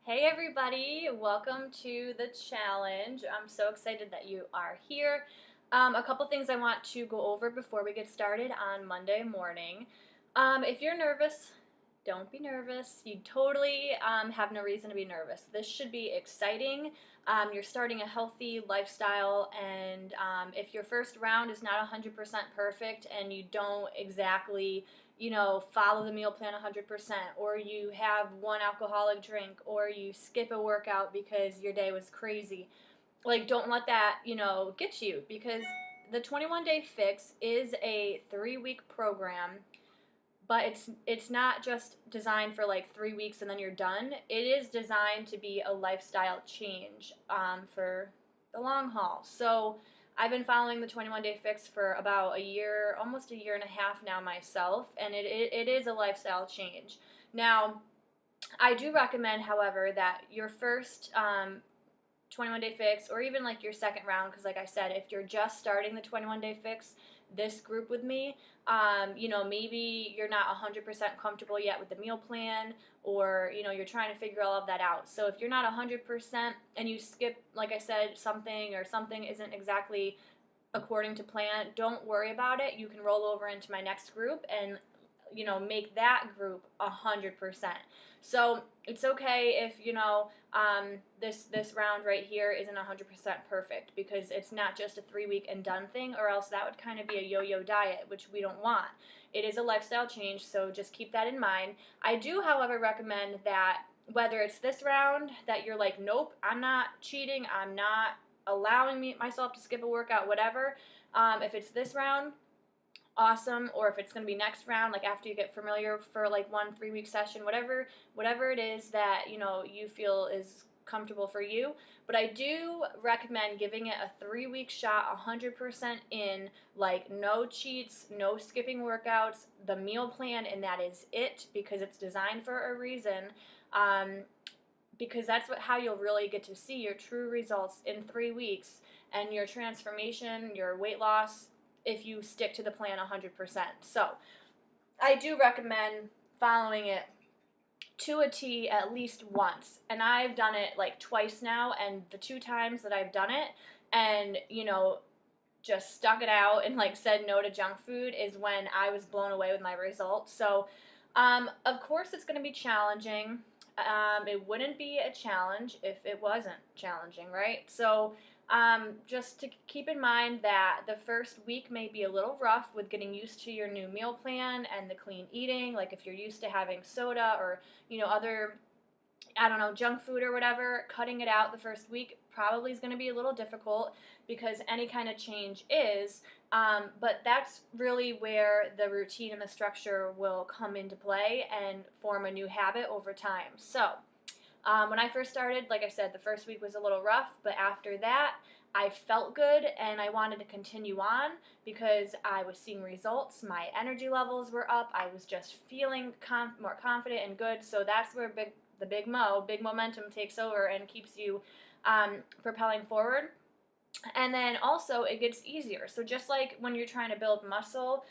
Hey everybody, welcome to the challenge. I'm so excited that you are here. A couple things I want to go over before we get started on Monday morning. If you're nervous, don't be nervous. You totally have no reason to be nervous. This should be exciting. You're starting a healthy lifestyle, and if your first round is not 100% perfect and you don't exactly follow the meal plan 100%, or you have one alcoholic drink, or you skip a workout because your day was crazy. Like, don't let that, get you, because the 21 Day Fix is a 3-week program, but it's not just designed for like 3 weeks and then you're done. It is designed to be a lifestyle change for the long haul. So I've been following the 21 Day Fix for about a year, almost a year and a half now myself, and it is a lifestyle change. Now, I do recommend, however, that your first 21 Day Fix, or even like your second round, because like I said, if you're just starting the 21 Day Fix, this group with me, maybe you're not 100% comfortable yet with the meal plan, or you're trying to figure all of that out. So if you're not 100% and you skip, like I said, something, or something isn't exactly according to plan, don't worry about it. You can roll over into my next group and make that group 100%. So it's okay if this round right here isn't 100% perfect, because it's not just a 3-week and done thing, or else that would kind of be a yo-yo diet, which we don't want. It is a lifestyle change, so just keep that in mind. I do, however, recommend that whether it's this round that you're like, nope, I'm not cheating, I'm not allowing myself to skip a workout, whatever. If it's this round, awesome. Or if it's going to be next round, like after you get familiar for like 1 3-week session, whatever it is that you feel is comfortable for you. But I do recommend giving it a 3-week shot, 100% in, like no cheats, no skipping workouts, the meal plan, and that is it, because it's designed for a reason. Because that's how you'll really get to see your true results in 3 weeks, and your transformation, your weight loss, if you stick to the plan 100%. So I do recommend following it to a T at least once. And I've done it like twice now, and the 2 times that I've done it and, just stuck it out and like said no to junk food is when I was blown away with my results. So, of course, it's going to be challenging. It wouldn't be a challenge if it wasn't challenging, right? So, just to keep in mind that the first week may be a little rough with getting used to your new meal plan and the clean eating. Like if you're used to having soda or, other, I don't know, junk food or whatever, cutting it out the first week probably is going to be a little difficult, because any kind of change is. But that's really where the routine and the structure will come into play and form a new habit over time. So, when I first started, like I said, the first week was a little rough, but after that, I felt good and I wanted to continue on because I was seeing results. My energy levels were up. I was just feeling more confident and good. So that's where big momentum takes over and keeps you propelling forward. And then also it gets easier. So just like when you're trying to build muscle,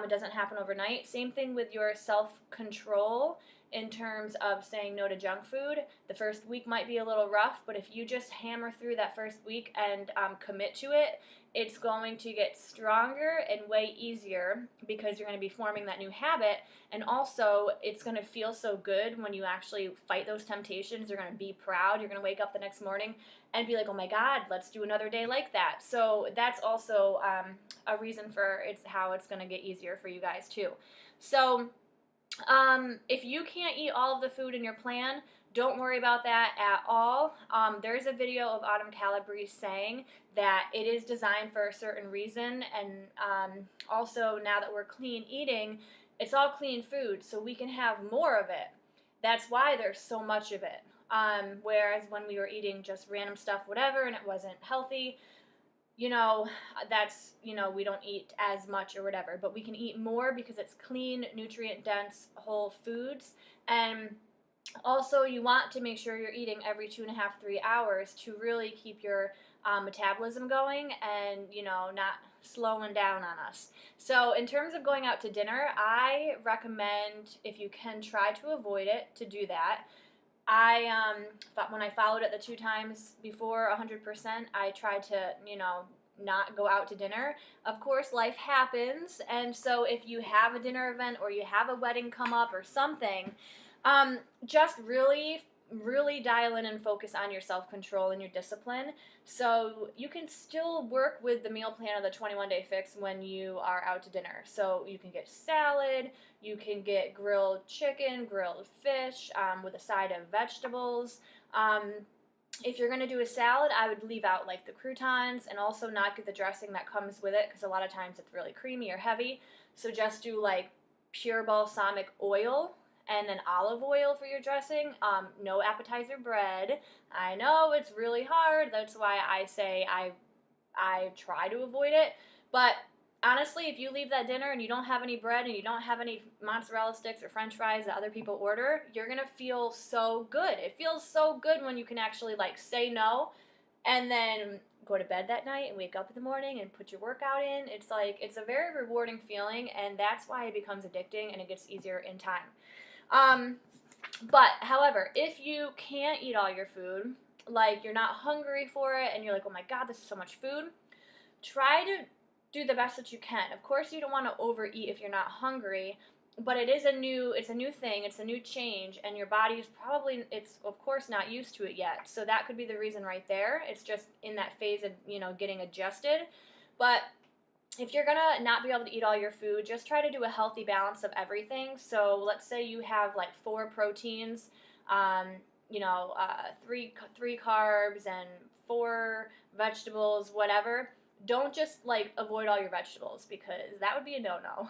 it doesn't happen overnight. Same thing with your self-control in terms of saying no to junk food. The first week might be a little rough, but if you just hammer through that first week and commit to it, it's going to get stronger and way easier, because you're going to be forming that new habit. And also, it's going to feel so good when you actually fight those temptations. You're going to be proud. You're going to wake up the next morning and be like, oh my God, let's do another day like that. So that's also a reason for how it's going to get easier for you guys too. So if you can't eat all of the food in your plan, don't worry about that at all. There's a video of Autumn Calabrese saying that it is designed for a certain reason, and also now that we're clean eating, it's all clean food, so we can have more of it. That's why there's so much of it. Whereas when we were eating just random stuff, whatever, and it wasn't healthy, that's, we don't eat as much or whatever, but we can eat more because it's clean, nutrient-dense, whole foods. And also, you want to make sure you're eating every 2.5, 3 hours to really keep your metabolism going and, not slowing down on us. So in terms of going out to dinner, I recommend, if you can try to avoid it, to do that. when I followed it the 2 times before 100%, I tried to, not go out to dinner. Of course, life happens, and so if you have a dinner event or you have a wedding come up or something, just really, really dial in and focus on your self control and your discipline. So you can still work with the meal plan of the 21-day fix when you are out to dinner. So you can get salad, you can get grilled chicken, grilled fish with a side of vegetables. If you're going to do a salad, I would leave out like the croutons and also not get the dressing that comes with it because a lot of times it's really creamy or heavy. So just do like pure balsamic oil and then olive oil for your dressing. No appetizer bread. I know it's really hard. That's why I say I try to avoid it. But honestly, if you leave that dinner and you don't have any bread and you don't have any mozzarella sticks or french fries that other people order, you're going to feel so good. It feels so good when you can actually like say no and then go to bed that night and wake up in the morning and put your workout in. It's like, it's a very rewarding feeling, and that's why it becomes addicting and it gets easier in time. But however, if you can't eat all your food, like you're not hungry for it and you're like, oh my God, this is so much food, try to do the best that you can. Of course, you don't want to overeat if you're not hungry, but it's a new thing, it's a new change, and your body is it's of course not used to it yet. So that could be the reason right there. It's just in that phase of, getting adjusted. But if you're gonna not be able to eat all your food, just try to do a healthy balance of everything. So let's say you have like 4 proteins, three carbs and 4 vegetables, whatever. Don't just like avoid all your vegetables because that would be a no-no.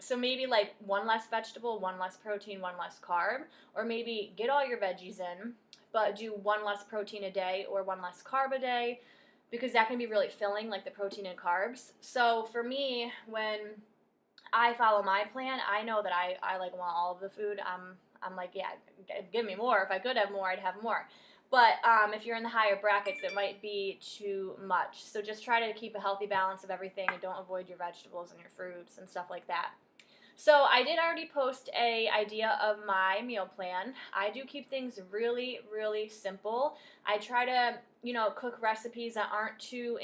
So maybe like 1 less vegetable, 1 less protein, 1 less carb, or maybe get all your veggies in, but do 1 less protein a day or 1 less carb a day, because that can be really filling, like the protein and carbs. So for me, when I follow my plan, I know that I like want all of the food. I'm like, yeah, give me more. If I could have more, I'd have more. But if you're in the higher brackets, it might be too much. So just try to keep a healthy balance of everything and don't avoid your vegetables and your fruits and stuff like that. So I did already post a idea of my meal plan. I do keep things really, really simple. I try to, cook recipes that aren't too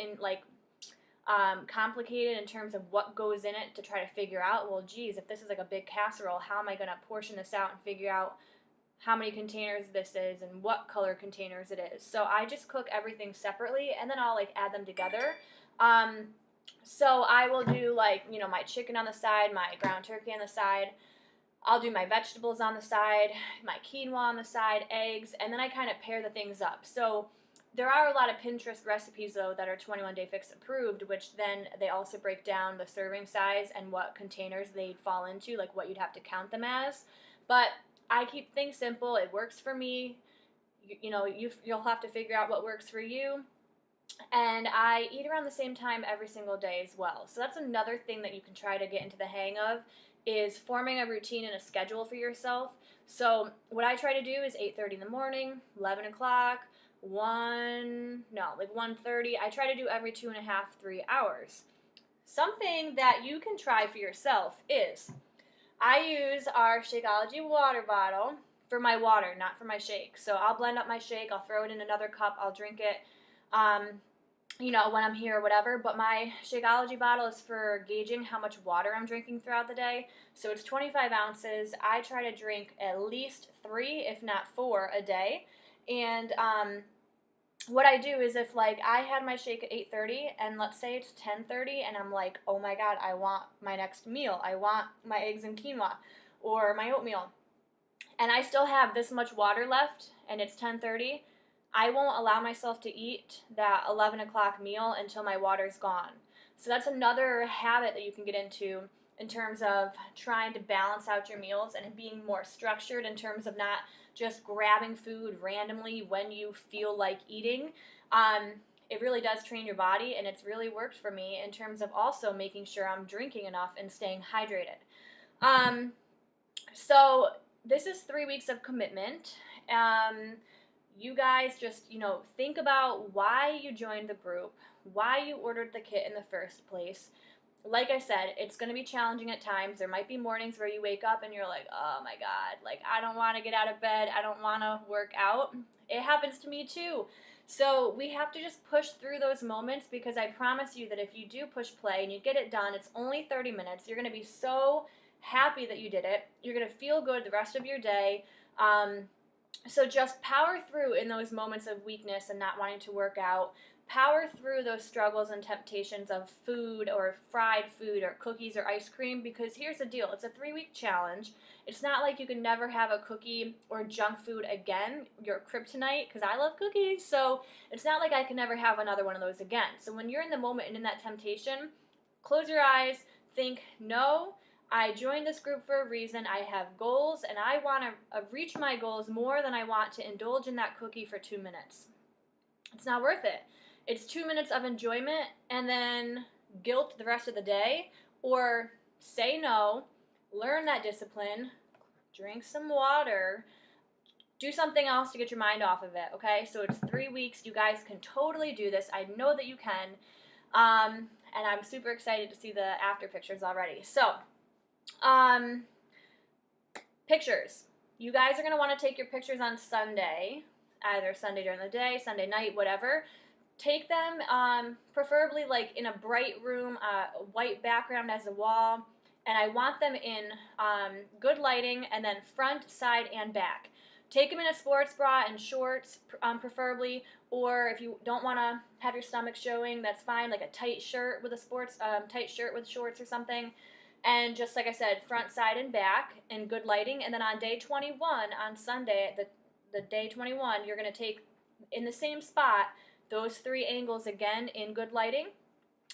complicated in terms of what goes in it to try to figure out, well, geez, if this is like a big casserole, how am I going to portion this out and figure out how many containers this is and what color containers it is. So I just cook everything separately and then I'll like add them together. So I will do like, my chicken on the side, my ground turkey on the side. I'll do my vegetables on the side, my quinoa on the side, eggs, and then I kind of pair the things up. So there are a lot of Pinterest recipes though that are 21-day fix approved, which then they also break down the serving size and what containers they'd fall into, like what you'd have to count them as. But I keep things simple. It works for me. You'll have to figure out what works for you. And I eat around the same time every single day as well. So that's another thing that you can try to get into the hang of, is forming a routine and a schedule for yourself. So what I try to do is 8:30 in the morning, 11 o'clock, 1:30. I try to do every 2.5, 3 hours. Something that you can try for yourself is I use our Shakeology water bottle for my water, not for my shake. So I'll blend up my shake, I'll throw it in another cup, I'll drink it, when I'm here or whatever. But my Shakeology bottle is for gauging how much water I'm drinking throughout the day. So it's 25 ounces. I try to drink at least 3, if not 4, a day. And what I do is if like I had my shake at 8:30 and let's say it's 10:30 and I'm like, oh my God, I want my next meal. I want my eggs and quinoa or my oatmeal. And I still have this much water left and it's 10:30. I won't allow myself to eat that 11 o'clock meal until my water's gone. So that's another habit that you can get into in terms of trying to balance out your meals and being more structured in terms of not just grabbing food randomly when you feel like eating. It really does train your body, and it's really worked for me in terms of also making sure I'm drinking enough and staying hydrated. So this is 3 weeks of commitment. You guys just, think about why you joined the group, why you ordered the kit in the first place, like I said, it's going to be challenging at times. There might be mornings where you wake up and you're like, oh my God, like I don't want to get out of bed. I don't want to work out. It happens to me too. So we have to just push through those moments, because I promise you that if you do push play and you get it done, it's only 30 minutes. You're going to be so happy that you did it. You're going to feel good the rest of your day. So just power through in those moments of weakness and not wanting to work out. Power through those struggles and temptations of food or fried food or cookies or ice cream, because here's the deal. It's a 3-week challenge. It's not like you can never have a cookie or junk food again, your kryptonite, because I love cookies. So it's not like I can never have another one of those again. So when you're in the moment and in that temptation, close your eyes, think, no, I joined this group for a reason. I have goals, and I want to reach my goals more than I want to indulge in that cookie for 2 minutes. It's not worth it. It's 2 minutes of enjoyment and then guilt the rest of the day. Or say no, learn that discipline, drink some water, do something else to get your mind off of it, okay? So it's 3 weeks. You guys can totally do this. I know that you can. And I'm super excited to see the after pictures already. So, pictures. You guys are going to want to take your pictures on Sunday, either Sunday during the day, Sunday night, whatever. Take them, preferably like in a bright room, white background as a wall, and I want them in good lighting, and then front, side, and back. Take them in a sports bra and shorts, preferably, or if you don't want to have your stomach showing, that's fine, like a tight shirt with a tight shirt with shorts or something. And just like I said, front, side, and back in good lighting. And then on day 21, on Sunday, the day 21, you're going to take in the same spot those 3 angles again in good lighting.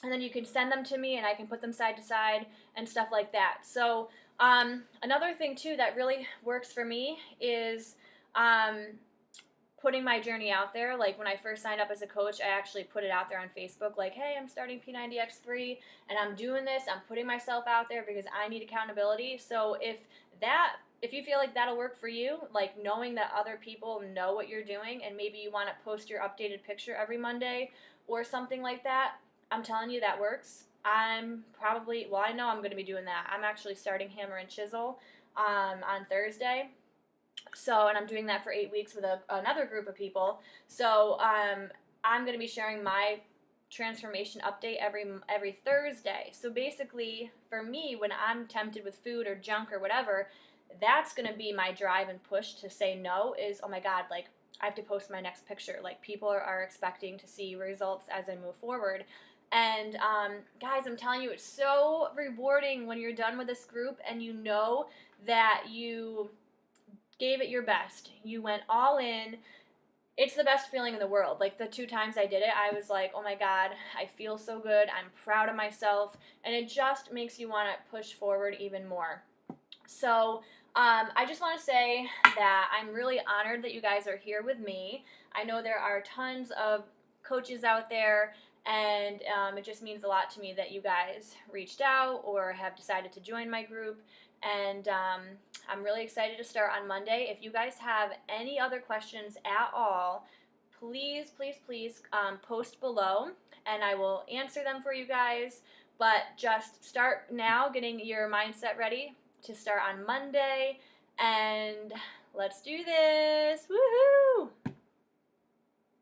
And then you can send them to me and I can put them side to side and stuff like that. So another thing too that really works for me is putting my journey out there. Like when I first signed up as a coach, I actually put it out there on Facebook, like, hey, I'm starting P90X3 and I'm doing this. I'm putting myself out there because I need accountability. So if you feel like that'll work for you, like knowing that other people know what you're doing and maybe you want to post your updated picture every Monday or something like that, I'm telling you that works. I know I'm going to be doing that. I'm actually starting Hammer and Chisel on Thursday. So, and I'm doing that for 8 weeks with another group of people. So, I'm going to be sharing my transformation update every Thursday. So basically, for me, when I'm tempted with food or junk or whatever, that's going to be my drive and push to say no is, oh my God, like, I have to post my next picture. Like, people are expecting to see results as I move forward. And guys, I'm telling you, it's so rewarding when you're done with this group and you know that you gave it your best. You went all in. It's the best feeling in the world. Like the 2 times I did it, I was like, oh my God, I feel so good. I'm proud of myself. And it just makes you want to push forward even more. So I just want to say that I'm really honored that you guys are here with me. I know there are tons of coaches out there, and it just means a lot to me that you guys reached out or have decided to join my group. And I'm really excited to start on Monday. If you guys have any other questions at all, please, please, please post below, and I will answer them for you guys. But just start now getting your mindset ready to start on Monday, and let's do this. Woohoo!